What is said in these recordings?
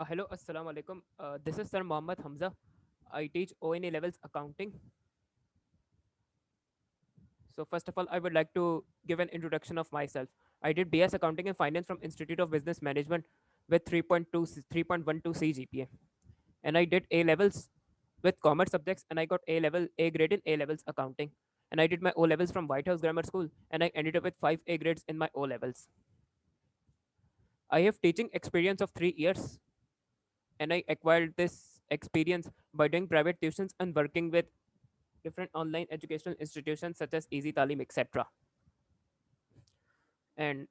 Hello, Assalamu alaikum. This is Sir Mohammad Hamza. I teach ONA levels accounting. So first of all, I would like to give an introduction of myself. I did BS Accounting and Finance from Institute of Business Management with 3.12 CGPA. And I did A levels with commerce subjects, and I got A grade in A levels accounting. And I did my O levels from White House Grammar School, and I ended up with 5 A grades in my O levels. I have teaching experience of 3 years, and I acquired this experience by doing private tuitions and working with different online educational institutions such as Easy Talim, etc. And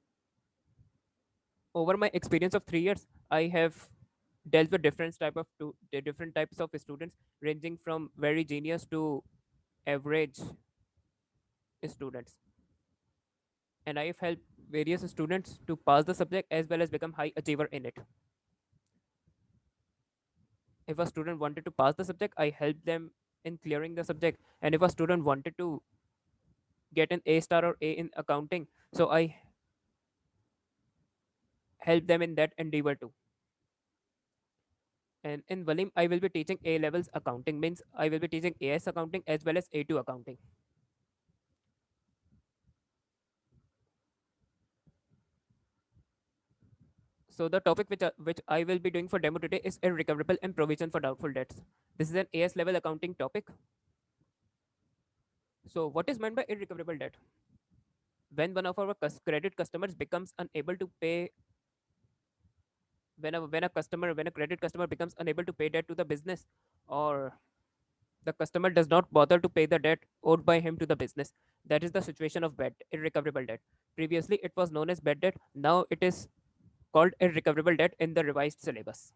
over my experience of 3 years, I have dealt with different types of students, ranging from very genius to average students. And I have helped various students to pass the subject as well as become high achiever in it. If a student wanted to pass the subject, I helped them in clearing the subject. And if a student wanted to get an A star or A in accounting, so I help them in that endeavor too. And in Valim, I will be teaching A levels accounting, means I will be teaching AS accounting as well as A2 accounting. So the topic which I will be doing for demo today is irrecoverable and provision for doubtful debts. This is an AS level accounting topic. So what is meant by irrecoverable debt? When one of our credit customers becomes unable to pay, when a credit customer becomes unable to pay debt to the business, or the customer does not bother to pay the debt owed by him to the business. That is the situation of bad irrecoverable debt. Previously, it was known as bad debt. Now it is called irrecoverable debt in the revised syllabus.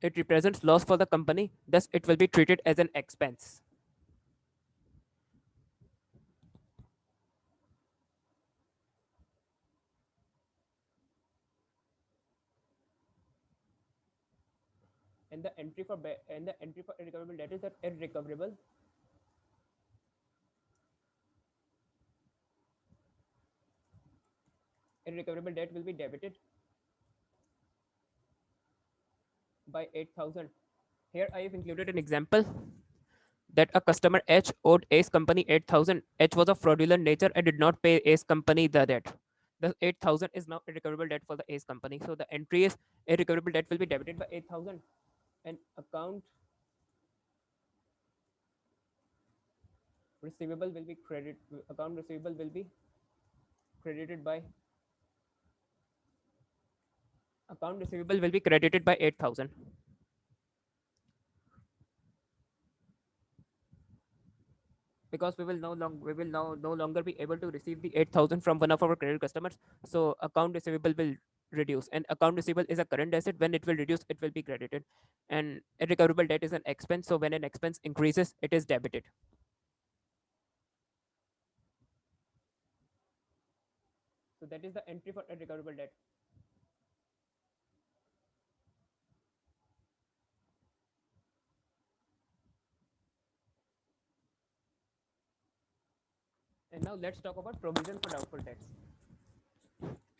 It represents loss for the company, thus it will be treated as an expense. And the entry for irrecoverable debt is that irrecoverable debt will be debited by 8,000. Here I have included an example that a customer H owed Ace Company 8,000. H was of fraudulent nature and did not pay Ace Company the debt. The 8,000 is now irrecoverable debt for the Ace Company. So the entry is irrecoverable debt will be debited by 8,000, and receivable will be credit account receivable will be credited by account receivable will be credited by 8,000. Because we will now no longer be able to receive the 8,000 from one of our credit customers, so account receivable will reduce, and account receivable is a current asset. When it will reduce, it will be credited, and irrecoverable debt is an expense, so when an expense increases, it is debited. So that is the entry for irrecoverable debt. And now let's talk about provision for doubtful debts.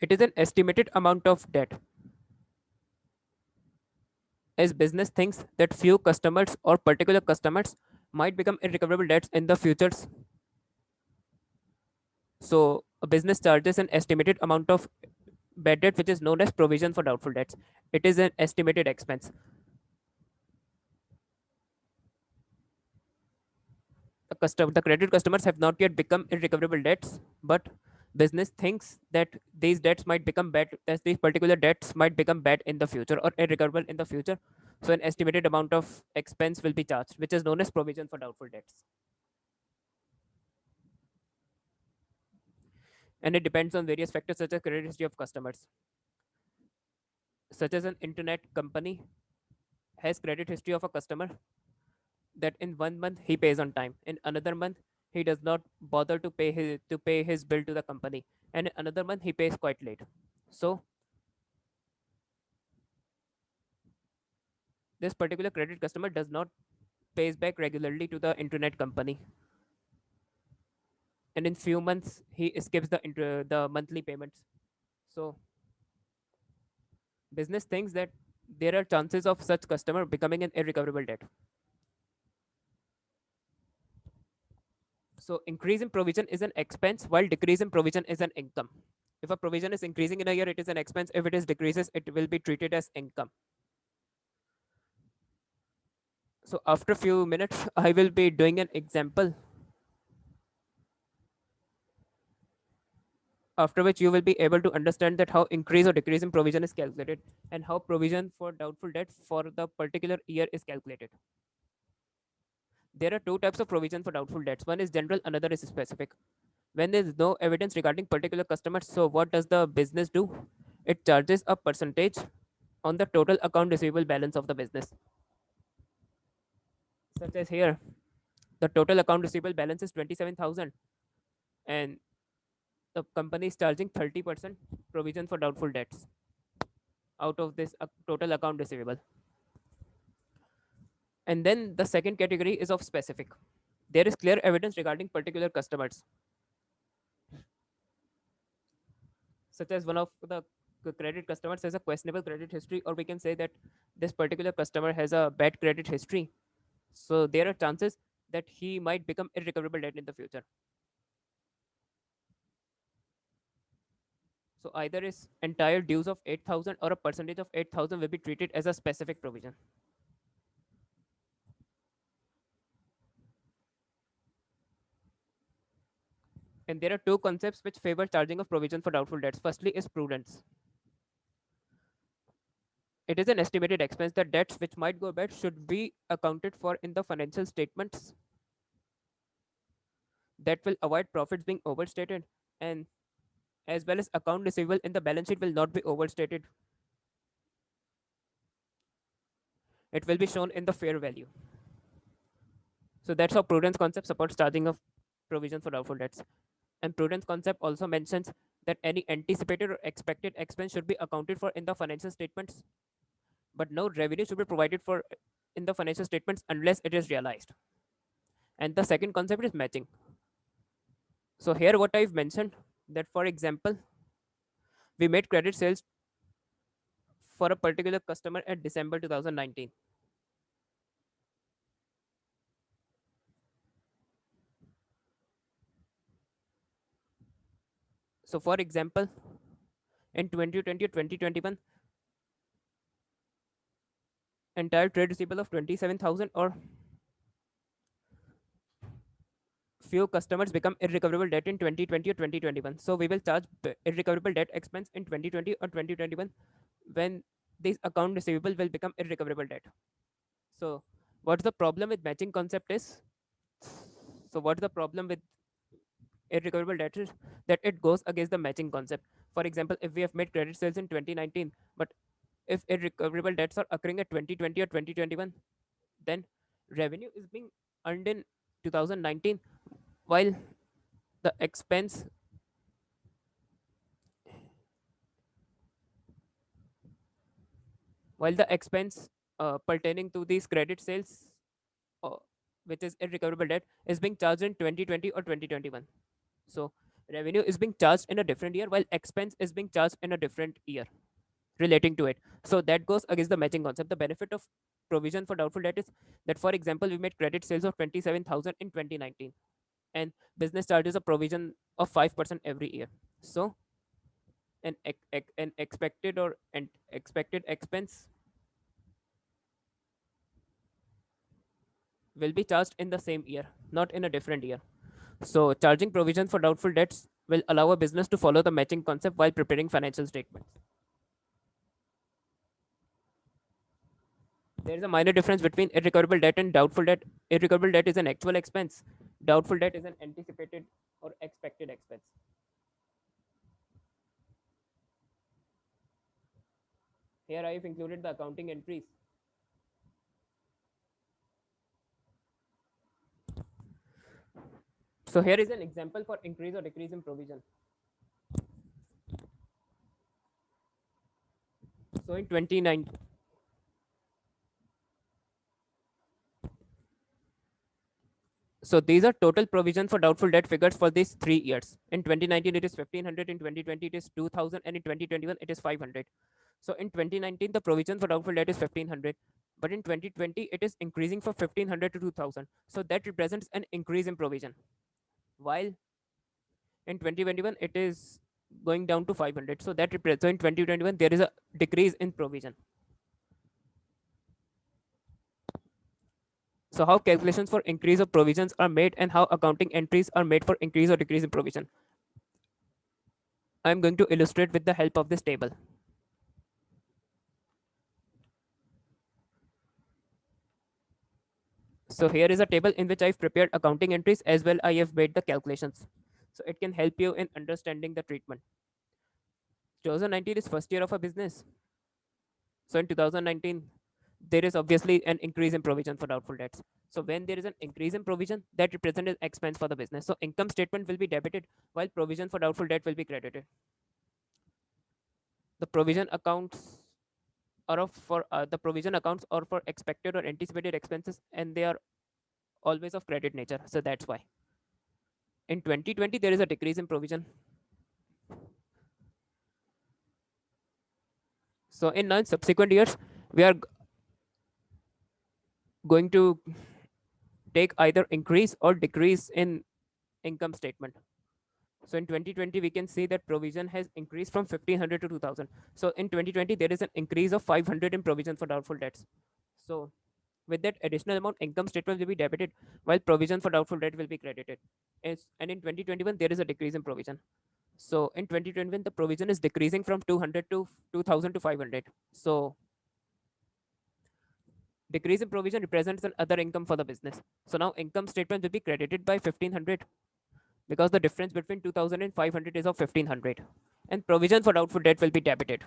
It is an estimated amount of debt, as business thinks that few customers or particular customers might become irrecoverable debts in the futures. So a business charges an estimated amount of bad debt, which is known as provision for doubtful debts. It is an estimated expense. The credit customers have not yet become irrecoverable debts, but business thinks that these debts might become bad, that these particular debts might become bad in the future or irrecoverable in the future. So an estimated amount of expense will be charged, which is known as provision for doubtful debts. And it depends on various factors such as credit history of customers. Such as an internet company has credit history of a customer that in 1 month he pays on time, in another month he does not bother to pay his bill to the company, and in another month he pays quite late. So this particular credit customer does not pays back regularly to the internet company, and in few months he skips the monthly payments. So Business thinks that there are chances of such customer becoming an irrecoverable debt. So increase in provision is an expense while decrease in provision is an income. If a provision is increasing in a year, it is an expense. If it is decreases, it will be treated as income. So after a few minutes, I will be doing an example, after which you will be able to understand that how increase or decrease in provision is calculated and how provision for doubtful debt for the particular year is calculated. There are two types of provision for doubtful debts. One is general, another is specific. When there is no evidence regarding particular customers, so what does the business do? It charges a percentage on the total account receivable balance of the business. Such as here, the total account receivable balance is 27,000 and the company is charging 30% provision for doubtful debts out of this total account receivable. And then the second category is of specific. There is clear evidence regarding particular customers, such as one of the credit customers has a questionable credit history, or we can say that this particular customer has a bad credit history. So there are chances that he might become irrecoverable debt in the future. So either is entire dues of 8,000 or a percentage of 8,000 will be treated as a specific provision. And there are two concepts which favor charging of provision for doubtful debts. Firstly is prudence. It is an estimated expense that debts which might go bad should be accounted for in the financial statements, that will avoid profits being overstated, and as well as account receivable in the balance sheet will not be overstated. It will be shown in the fair value. So that's how prudence concept supports charging of provision for doubtful debts. And prudence concept also mentions that any anticipated or expected expense should be accounted for in the financial statements, but no revenue should be provided for in the financial statements unless it is realized. And the second concept is matching. So here what I've mentioned, that for example, we made credit sales for a particular customer at December 2019. So for example, in 2020 or 2021, entire trade receivable of 27,000 or few customers become irrecoverable debt in 2020 or 2021. So we will charge irrecoverable debt expense in 2020 or 2021 when this account receivable will become irrecoverable debt. So what's the problem with matching concept is, so what's the problem with irrecoverable debt is that it goes against the matching concept. For example, if we have made credit sales in 2019, but if irrecoverable debts are occurring at 2020 or 2021, then revenue is being earned in 2019 while the expense pertaining to these credit sales, uh, which is irrecoverable debt, is being charged in 2020 or 2021. So revenue is being charged in a different year while expense is being charged in a different year relating to it. So that goes against the matching concept. The benefit of provision for doubtful debt is that, for example, we made credit sales of 27,000 in 2019 and business charges a provision of 5% every year. So an expected or an expected expense will be charged in the same year, not in a different year. So charging provision for doubtful debts will allow a business to follow the matching concept while preparing financial statements. There is a minor difference between irrecoverable debt and doubtful debt. Irrecoverable debt is an actual expense. Doubtful debt is an anticipated or expected expense. Here I have included the accounting entries. So here is an example for increase or decrease in provision. So in 29, so these are total provision for doubtful debt figures for these 3 years. In 2019 it is 1500, in 2020 it is 2000, and in 2021 it is 500. So in 2019, the provision for doubtful debt is 1500, but in 2020, it is increasing from 1500 to 2000. So that represents an increase in provision. While in 2021, it is going down to 500. So that represents, so in 2021, there is a decrease in provision. So how calculations for increase of provisions are made and how accounting entries are made for increase or decrease in provision. I'm going to illustrate with the help of this table. So here is a table in which I've prepared accounting entries as well I have made the calculations. So it can help you in understanding the treatment. 2019 is first year of a business. So in 2019, there is obviously an increase in provision for doubtful debts. So when there is an increase in provision, that represents an expense for the business. So income statement will be debited while provision for doubtful debt will be credited. The provision accounts the provision accounts are for expected or anticipated expenses, and they are always of credit nature. So that's why in 2020 there is a decrease in provision. So in 9 subsequent years, we are going to take either increase or decrease in income statement. So in 2020, we can see that provision has increased from 1500 to 2000. So in 2020, there is an increase of 500 in provision for doubtful debts. So with that additional amount, income statement will be debited while provision for doubtful debt will be credited. And in 2021, there is a decrease in provision. So in 2021, the provision is decreasing from 200 to 2000 to 500. So decrease in provision represents an other income for the business. So now income statement will be credited by 1500 because the difference between 2000 and 500 is of 1500, and provision for doubtful debt will be debited.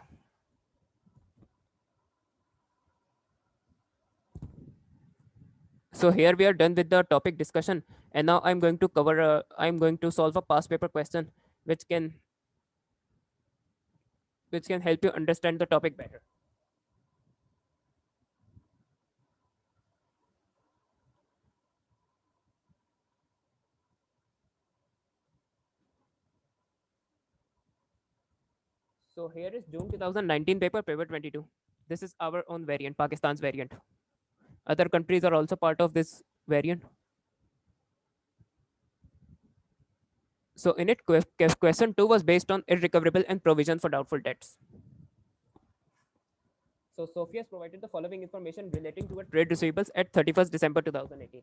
So here we are done with the topic discussion, and now I'm going to solve a past paper question which can help you understand the topic better. So here is June 2019 paper 22. This is our own variant, Pakistan's variant. Other countries are also part of this variant. So in it, question 2 was based on irrecoverable and provision for doubtful debts. So Sophia has provided the following information relating to her trade receivables at 31st December 2018.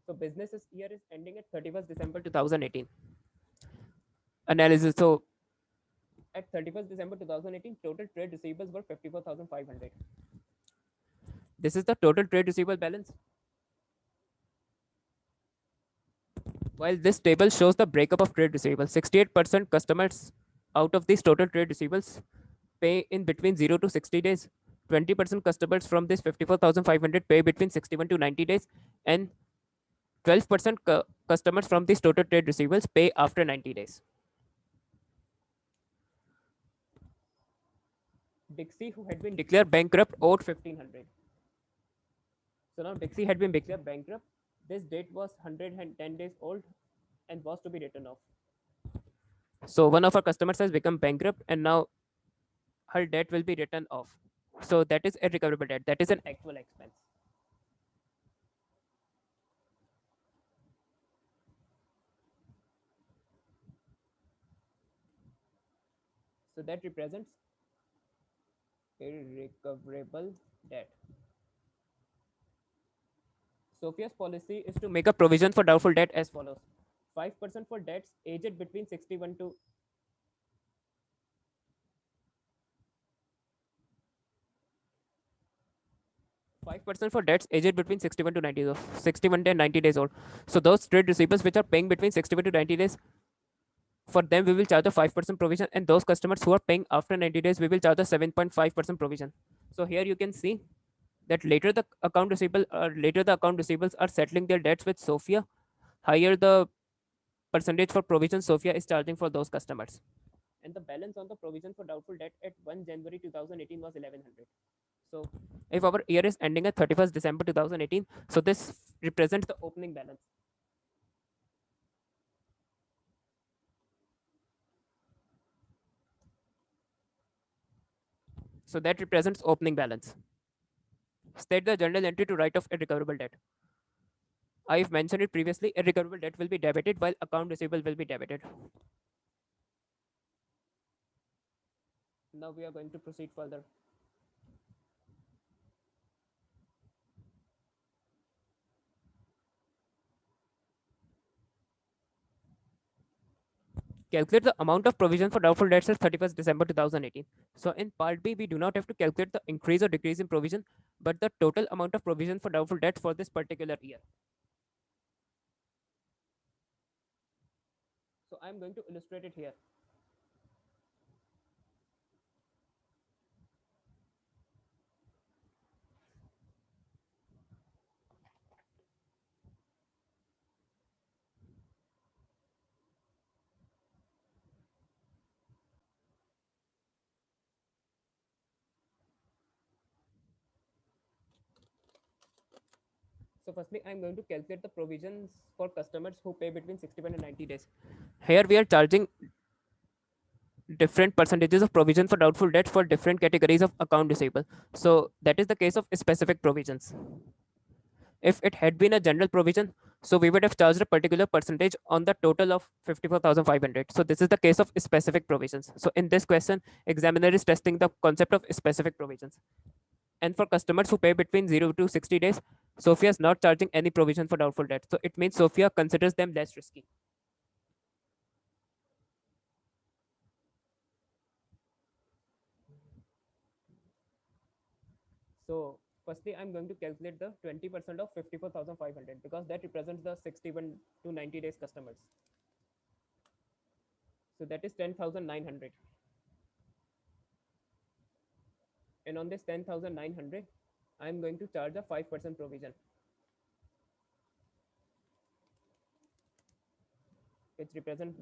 So business year is ending at 31st December 2018. Analysis. So at 31st December 2018, total trade receivables were 54,500. This is the total trade receivable balance. While this table shows the breakup of trade receivables, 68% customers out of these total trade receivables pay in between 0 to 60 days. 20% customers from this 54,500 pay between 61 to 90 days, and 12% customers from these total trade receivables pay after 90 days. Dixie, who had been declared bankrupt, owed 1500. So now Dixie had been declared bankrupt. This date was 110 days old and was to be written off. So one of our customers has become bankrupt and now her debt will be written off. So that is a recoverable debt. That is an actual expense. So that represents a recoverable debt. Sophia's policy is to make a provision for doubtful debt as follows: 5% for debts aged between 61 to 5% for debts aged between 61 to 90 days, 61 and 90 days old. So those trade receivables which are paying between 61 to 90 days, for them we will charge a 5% provision, and those customers who are paying after 90 days we will charge a 7.5% provision. So here you can see that later the account receivables are settling their debts with Sophia, higher the percentage for provision Sophia is charging for those customers. And the balance on the provision for doubtful debt at 1 January 2018 was 1100. So if our year is ending at 31st December 2018, so this represents the opening balance. So that represents opening balance. State the journal entry to write off irrecoverable debt. I've mentioned it previously, irrecoverable debt will be debited while account receivable will be debited. Now we are going to proceed further. Calculate the amount of provision for doubtful debts at 31st December 2018. So in part B, we do not have to calculate the increase or decrease in provision, but the total amount of provision for doubtful debts for this particular year. So I'm going to illustrate it here. So firstly, I'm going to calculate the provisions for customers who pay between 61 and 90 days. Here we are charging different percentages of provision for doubtful debt for different categories of account receivable. So that is the case of specific provisions. If it had been a general provision, so we would have charged a particular percentage on the total of 54,500. So this is the case of specific provisions. So in this question, examiner is testing the concept of specific provisions. And for customers who pay between 0 to 60 days, Sophia is not charging any provision for doubtful debt. So it means Sophia considers them less risky. So firstly, I'm going to calculate the 20% of 54,500 because that represents the 61 to 90 days customers. So that is 10,900. And on this 10,900, I'm going to charge a 5% provision, which represents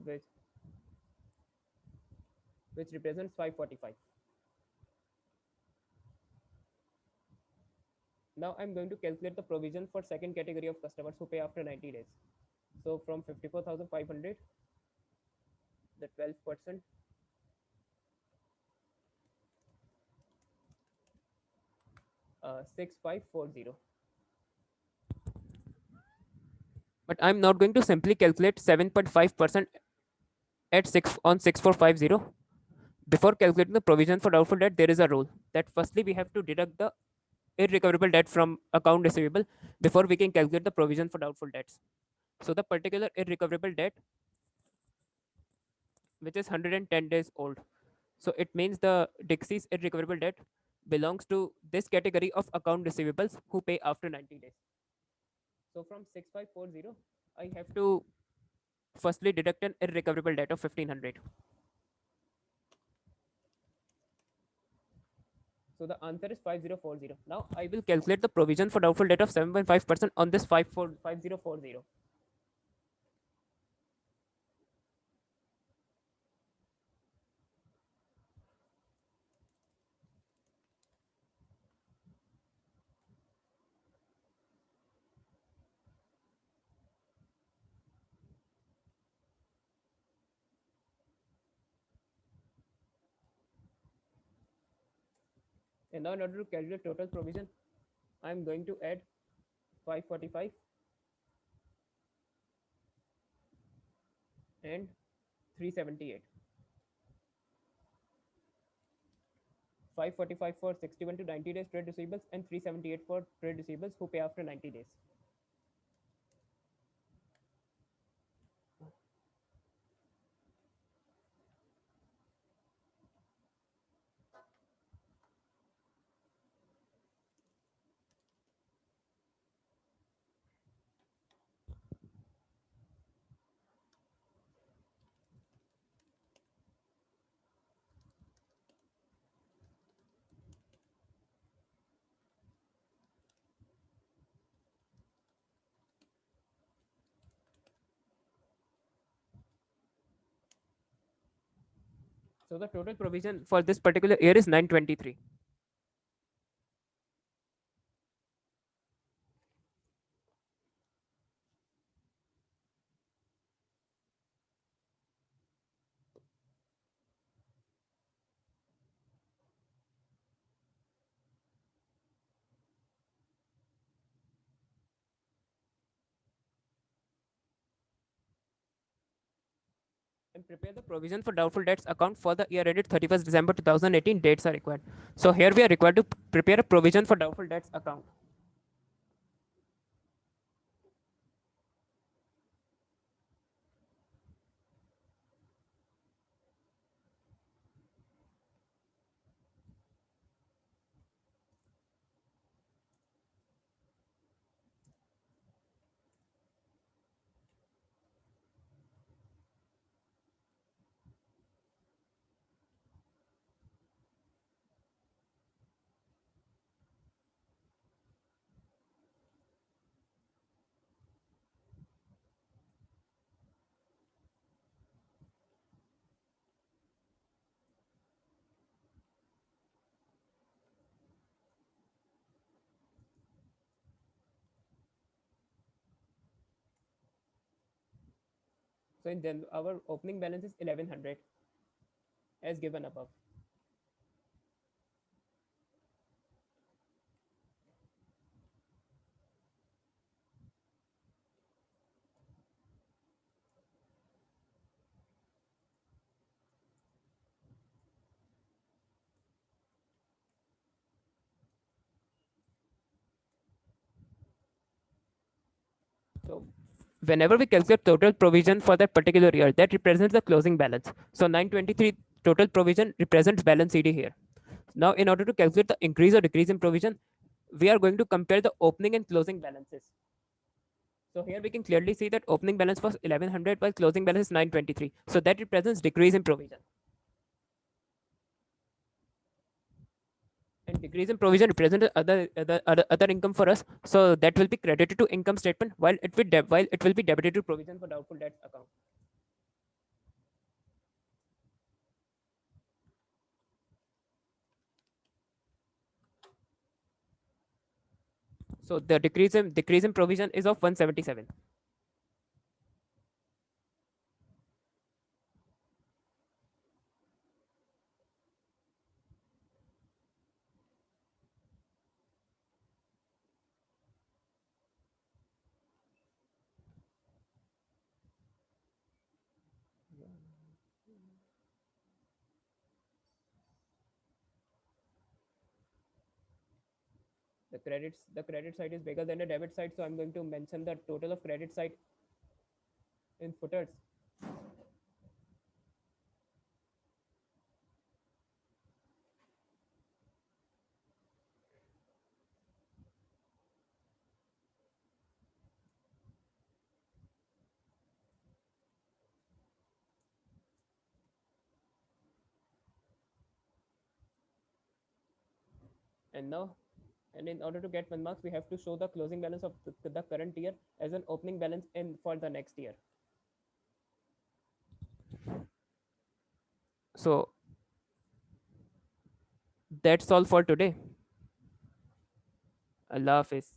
which represents 545. Now I'm going to calculate the provision for second category of customers who pay after 90 days. So from 54,500, the 12%, 6540. But I'm not going to simply calculate 7.5% at 6 on 6450. Before calculating the provision for doubtful debt, there is a rule that firstly we have to deduct the irrecoverable debt from account receivable before we can calculate the provision for doubtful debts. So the particular irrecoverable debt, which is 110 days old, so it means the Dixie's irrecoverable debt belongs to this category of account receivables who pay after 90 days. So from 6540, I have to firstly deduct an irrecoverable debt of 1500. So the answer is 5040. Now I will calculate the provision for doubtful debt of 7.5% on this 5040. And now in order to calculate total provision, I am going to add 545 and 378. 545 for 61 to 90 days trade receivables and 378 for trade receivables who pay after 90 days. So the total provision for this particular year is 923. and prepare the provision for doubtful debts account for the year ended 31st December 2018. Dates are required. So here we are required to prepare a provision for doubtful debts account. So in then our opening balance is 1100 as given above. So whenever we calculate total provision for that particular year, that represents the closing balance. So 923 total provision represents balance CD here. Now, in order to calculate the increase or decrease in provision, we are going to compare the opening and closing balances. So here we can clearly see that opening balance was 1100 while closing balance is 923. So that represents decrease in provision. And decrease in provision represents other income for us. So that will be credited to income statement while it will be debited to provision for doubtful debts account. So the decrease in provision is of 177. The credit side is bigger than the debit side, so I'm going to mention the total of credit side in footers. And now, and in order to get 1 marks, we have to show the closing balance of the current year as an opening balance in for the next year. So that's all for today. Allah Hafiz.